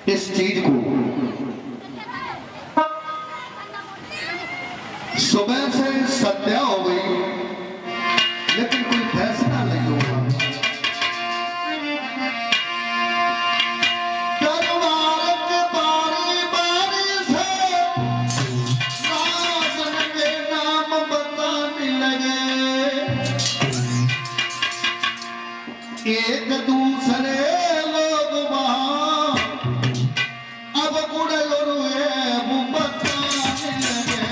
इस चीज को सुबह से सत्या हो गई लेकिन कोई फैसला नहीं होगा। दरबार के बारी बारी से राजन के नाम बताने लगे, एक दूसरे लोग वहां अब गुड़े रुए वो बताने लगे।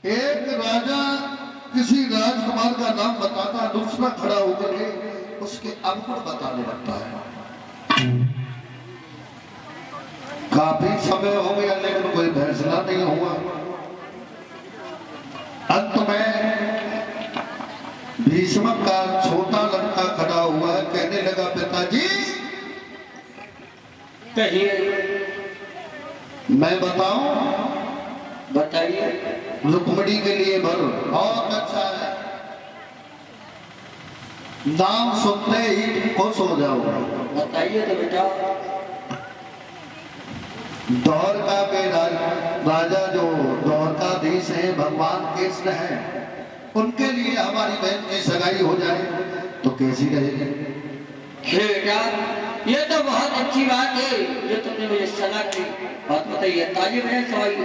एक राजा किसी राजकुमार का नाम बताता, दूसरा खड़ा होकर के उसके अवगुण बताने लगता है। काफी समय हो गया लेकिन कोई फैसला नहीं हुआ। अंत में भीष्म का छोटा लड़का खड़ा हुआ है, कहने लगा पिताजी कहिए। मैं बताऊं? बताइए। रुक्मणी के लिए भर बहुत अच्छा है, नाम सुनते ही खुश हो जाओगे। बताइए तो बेटा। द्वारका के राजा जो द्वारकाधीश है भगवान कृष्ण है, उनके लिए हमारी बहन की सगाई हो जाए तो कैसी रहेगी? बेटा ये तो बहुत अच्छी बात है जो तुमने मुझे सलाह की। बात बताइए। ताली बजाएं सवाई।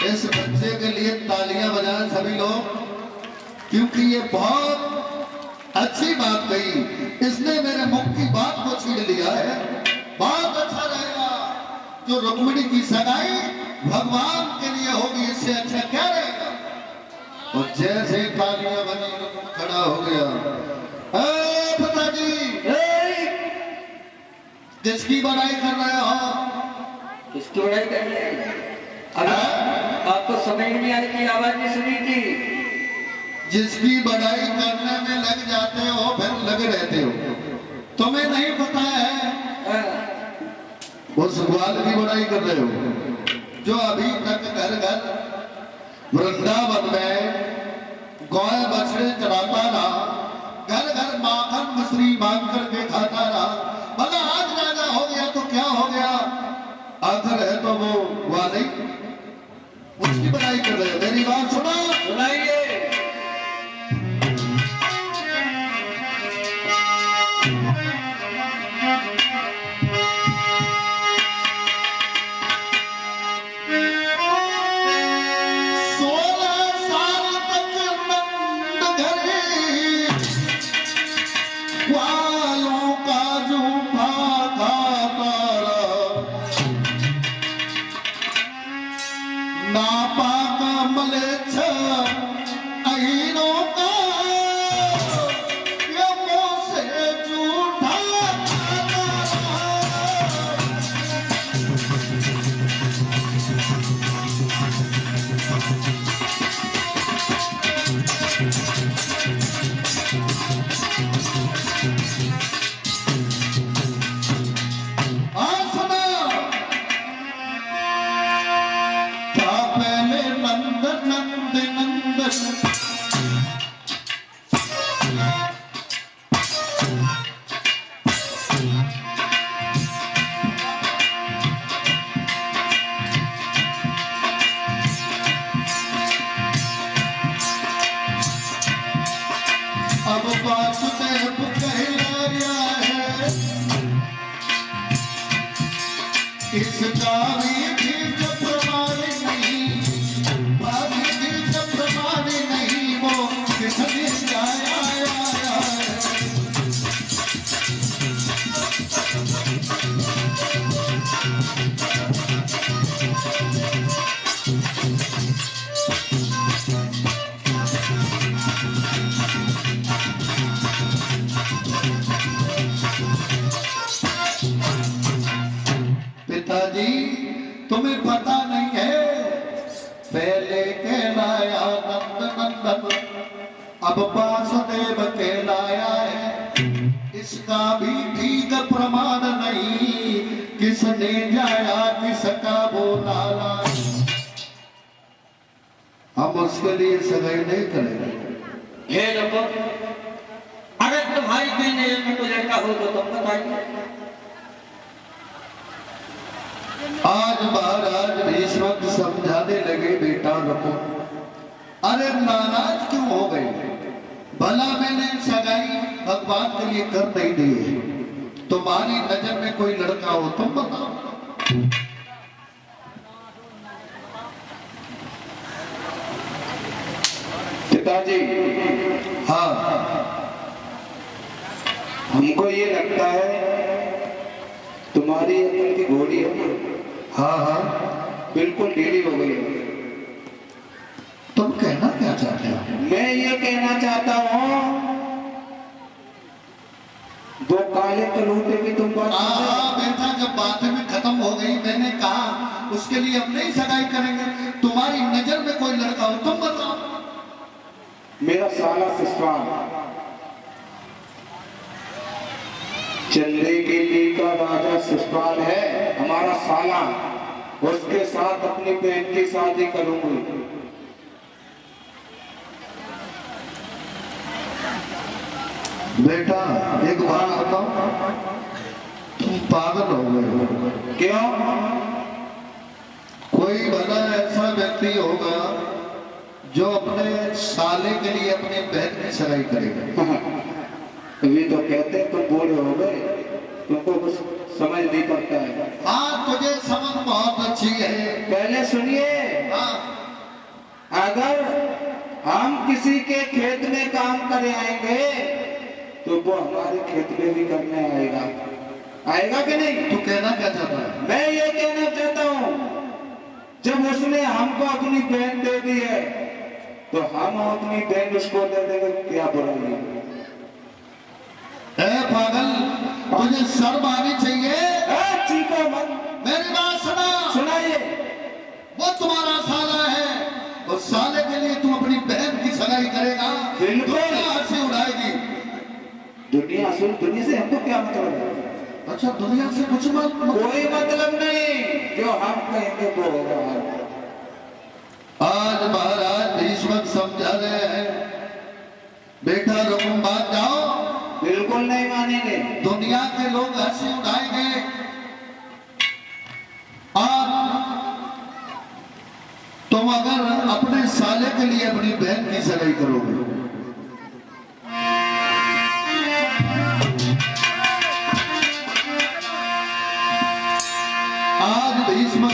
इस बच्चे के लिए तालियां बजाएं सभी लोग, क्योंकि ये बहुत अच्छी बात कही। इसने मेरे मुख की बात को छीन लिया है। बहुत अच्छा रहेगा जो रुक्मिणी की सगाई भगवान के लिए होगी, इससे अच्छा क्या रहेगा? और जैसे तालियां बनी खड़ा हो गया। पिताजी किसकी बड़ाई कर रहे हो? किसकी बड़ाई कर रहे हैं? आपको समझ नहीं आ रही थी, आवाज नहीं सुनी थी। जिसकी बड़ाई करने में लग जाते हो फिर लगे रहते हो। तुम्हें नहीं पता है उस ग्वाल की बड़ाई कर रहे हो जो अभी तक घर घर वृंदावन में गाय बछड़े चराता रहा, घर घर माखन मिश्री मांग करके खाता रहा। भला आज राजा हो गया तो क्या हो गया? आखिर है तो वो वाली उसकी बड़ाई कर रहे हो। मेरी बात सुनो, सुनाइए। ग्वाल इसका भी ठीक प्रमाण नहीं, अभी ठीक प्रमाण नहीं, वो किसने गाया है। पिताजी तुम्हें पता नहीं है, पहले कहलाया नंद नंदन, अब वासुदेव कहलाया है। इसका भी ठीक प्रमाण नहीं, किसने जाया किसका वो लाला। हम उसके लिए सगाई नहीं करेंगे। हे लोगों, अगर तुम्हारी कोई नजर में कोई लड़का हो तो तुम बताइए। आज महाराज भीष्म समझाने लगे, बेटा रुको, अरे नाराज क्यों हो गए? भला मैंने सगाई भगवान के लिए कर नहीं दी है, तुम्हारी नजर में कोई लड़का हो तुम बताओ। पिताजी, हाँ हमको ये लगता है तुम्हारी अकल की घोड़ी है ना, हाँ हाँ बिल्कुल ढीली हो गई है। तुम कहना क्या चाहते हो? मैं ये कहना चाहता हूँ, दो काले कलूटे की तुम बात कर रहे हो। हाँ बेटा, जब बात में खत्म हो गई, मैंने कहा उसके लिए हम नहीं सगाई करेंगे। तुम्हारी नजर में कोई लड़का हो तुम बताओ। मेरा साला सिस्वान चंद्रगिरी का राजा सिस्वान है, हमारा साला, उसके साथ अपनी बहन की शादी करूंगी। बेटा एक बात बताओ, तुम पागल हो गए हो। क्यों? कोई भला ऐसा व्यक्ति होगा जो अपने साले के लिए अपनी बहन की सगाई करेगा? अभी तो कहते तुम बूढ़े हो गए, तुमको कुछ समझ नहीं पड़ता है। हाँ तुझे समझ बहुत अच्छी है। पहले सुनिए, हाँ अगर हम किसी के खेत में काम करे आएंगे तो वो हमारे खेत में भी करने आएगा, आएगा कि नहीं? तू कहना क्या चाहता है? मैं ये कहना चाहता हूँ, जब उसने हमको अपनी बहन दे दी है तो हम अपनी बहन उसको दे देंगे, क्या बुराई है? ए पागल, तुझे शर्म आनी चाहिए। चीखो मत, मेरी बात सुना। सुनाइए। वो तुम्हारा साला है, उस साले के लिए तू अपनी बहन की सगाई करेगा? बिल्कुल। दुनिया हंसी उड़ाएगी। दुनिया सुन, दुनिया से हमको क्या मतलब है? अच्छा दुनिया से कुछ मत, कोई मतलब नहीं, जो हम कहेंगे वो होगा। आज महाराज भीष्म समझा रहे हैं, बेटा रुको बात जाओ। बिल्कुल नहीं मानेंगे। दुनिया के लोग हंसी उड़ाएंगे और तुम अगर अपने साले के लिए अपनी बहन की सगाई करोगे। आज भीष्म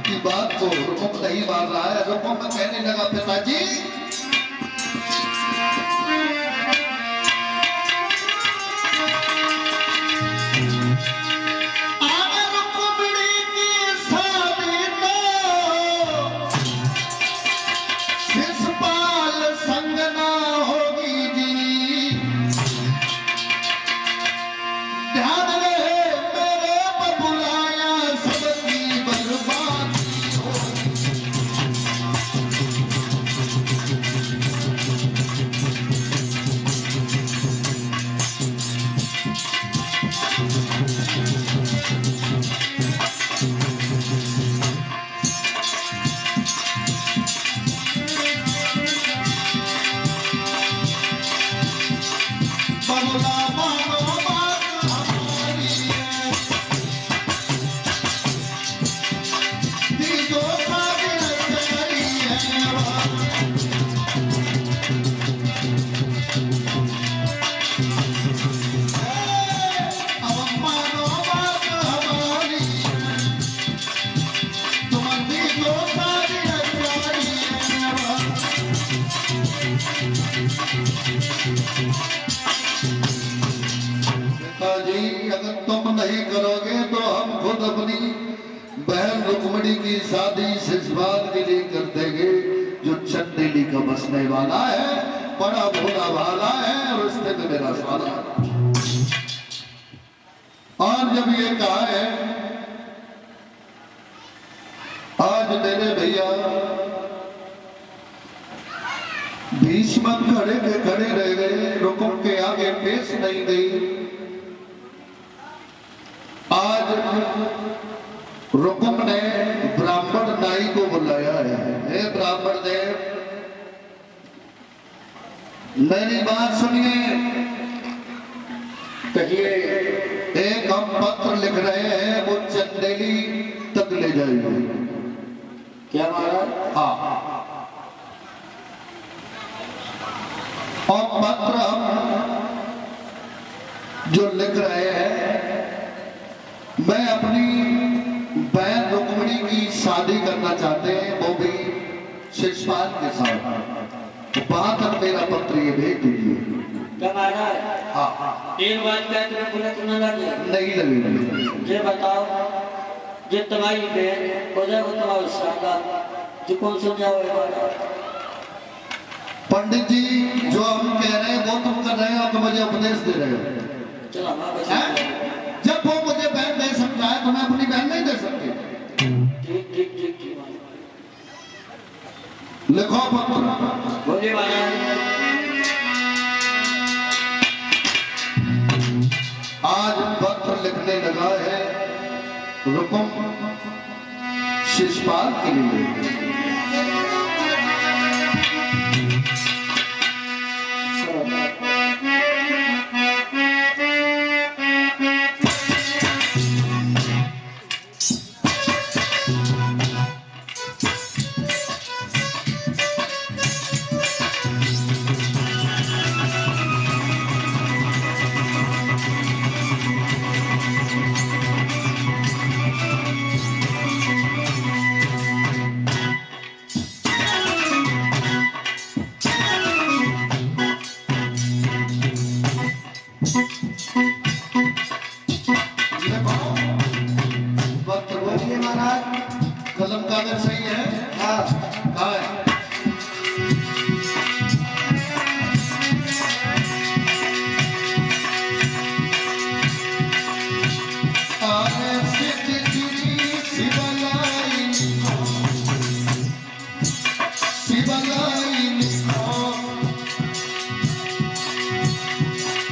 की बात को रुकुम नहीं मार रहा है। रुकुम कहने लगा, पिताजी नहीं करोगे तो हम खुद अपनी बहन रुक्मणी की शादी शिशुपाल के लिए कर देंगे, जो चंदेली का बसने वाला है, बड़ा भोला भाला है, रिश्ते में मेरा साला। और जब ये कहा है, आज मेरे भैया भीष्म खड़े के खड़े रह गए, रुकुम के आगे पेश नहीं गई। आज रुकुम ने ब्राह्मण नाई को बुलाया है, हे ब्राह्मण देव मेरी बात सुनिए। कहिए। एक हम पत्र लिख रहे हैं, वो चंदेली तक ले जाइए। क्या महाराज? हाँ, और पत्र हम जो लिख रहे हैं, मैं अपनी बहन रुक्मणी की शादी करना चाहते हैं, वो भी शिशुपाल के साथ। वहां तक मेरा पत्र ये भेज दीजिए। क्या महाराज? हाँ, एक बात क्या तुम्हें बुरा तो न लगे? नहीं लगे। ये बताओ, जो तुम्हारी बहन हो जाए वो तुम्हारा सादा, जो कौन समझाओ? पंडित जी जो हम कह रहे हैं वो तुम कर रहे हो, तो मुझे उपदेश दे रहे हो। चलो जब वो मुझे बहन दे सकता है तो मैं अपनी बहन नहीं दे सकती। ठीक ठीक ठीक ठीक। लिखो पत्र। बोलिए महाराज। आज पत्र लिखने लगा है रुकुम शिशुपाल के लिए। कलम कागज सही है? हाँ, कहाँ है?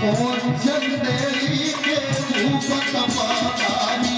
और चंदेली के ऊपर तपारी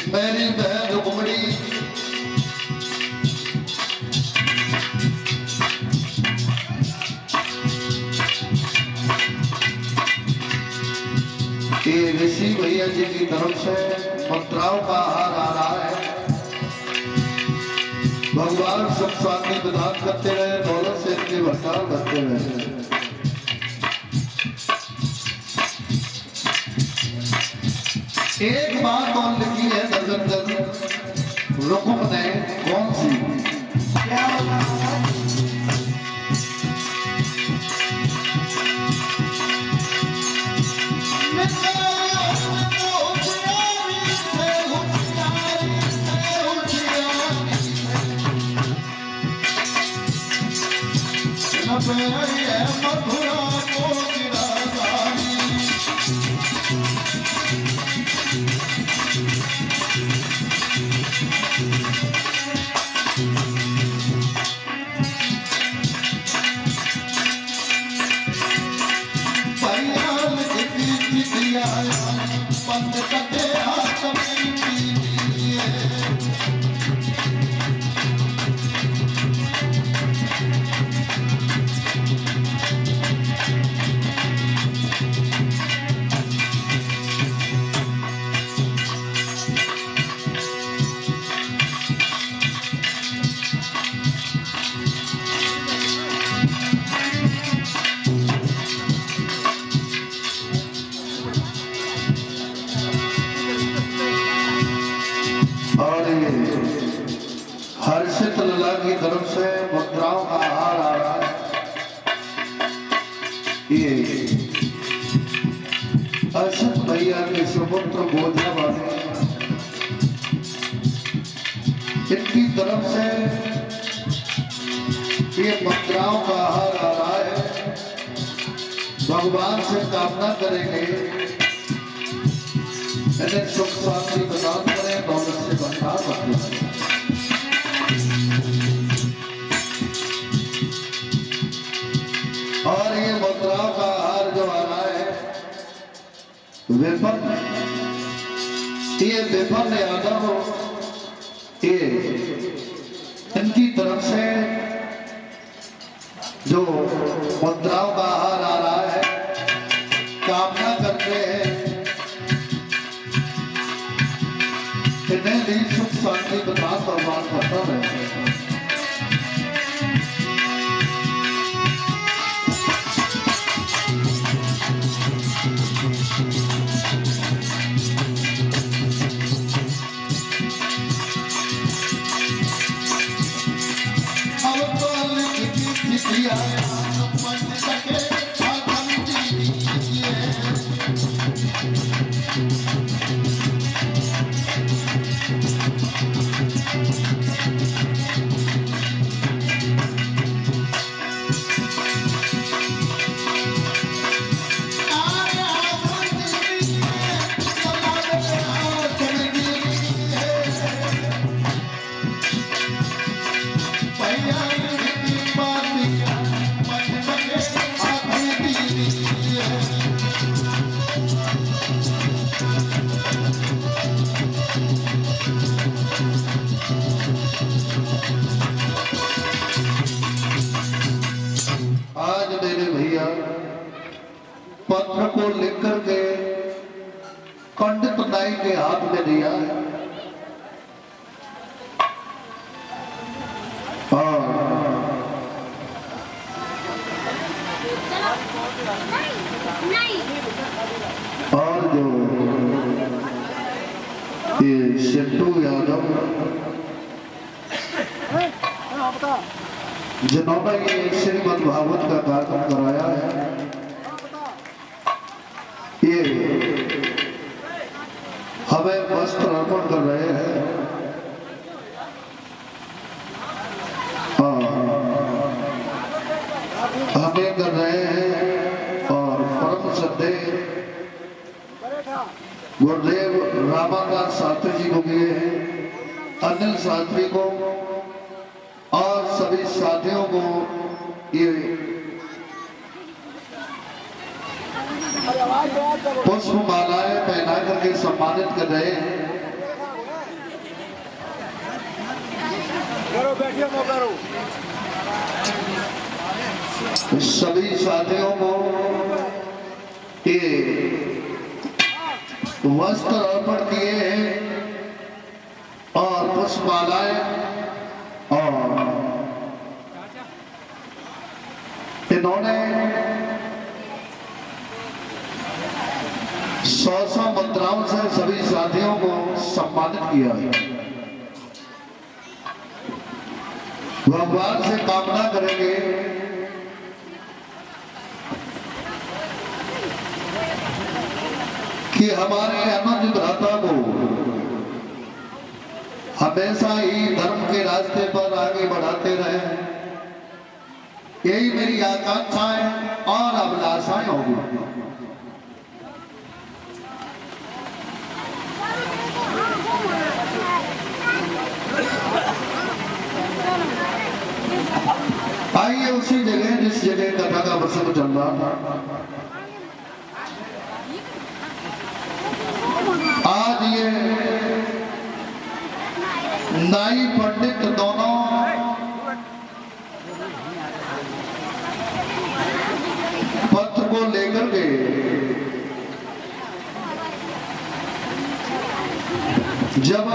मेरी बहन रुक्मणी ये ऋषि भैया जी की तरफ से मंत्राओं का आहार आ रहा है। भगवान सब स्वामी विधान करते रहे, दौलत से इनके भरसाल करते रहे। एक बात और लिखी है नजर रुकुम ने, कौन सी? क्या सब है मथुरा को गिराधारी। परियाल की चिड़िया पंद कटे हाथ में पीली है। और ये हर्षित लला की तरफ से मुद्राओं का हार आ रहा है। ये हर्षित भैया के सुपुत्र बोझा वाले इनकी तरफ से ये मुद्राओं का हार आ रहा है। भगवान से कामना करेंगे इन्हें सुख शांति प्रदान करें, दौलत से भंडार रखें। और ये मुद्राओं का हार जो आ रहा है विपन, ये विपन यादव, ये इनकी तरफ से जो मुद्राओं का हार आ रहा है, कामना करते हैं इन्हें भी सुख शांति प्रदान भगवान करता रहे। अब तो लिखी चिट्ठियां पढ़ सके आदम जी है। आज मेरे भैया पत्र को लिख करके पंडित नाई के हाथ में दिया है। और जो ये सिद्धू यादव जिन्होंने ये श्रीमद् भागवत का कार्यक्रम कराया है, ये हमें वस्त्र अर्पण कर रहे हैं। हमें कर रहे हैं और परम श्रद्धे गुरुदेव रामाकांत शास्त्री जी को दिए हैं, अनिल शास्त्री को और सभी साथियों को ये पुष्प मालाएं पहना करके सम्मानित कर रहे हैं। सभी साथियों को ये वस्त्र अर्पण किए हैं और पुष्पमालाएं, और इन्होंने 100 मुद्राओं से सभी साथियों को सम्मानित किया है। भगवान से कामना करेंगे कि हमारे अनुज भ्राता को हमेशा ही धर्म के रास्ते पर आगे बढ़ाते रहे, यही मेरी आकांक्षाएं और अभिलाषाएं होगी। आइए उसी जगह जिस जगह कथा का प्रसंग चल रहा था, आज ये नाई पंडित दोनों पथ को लेकर के जब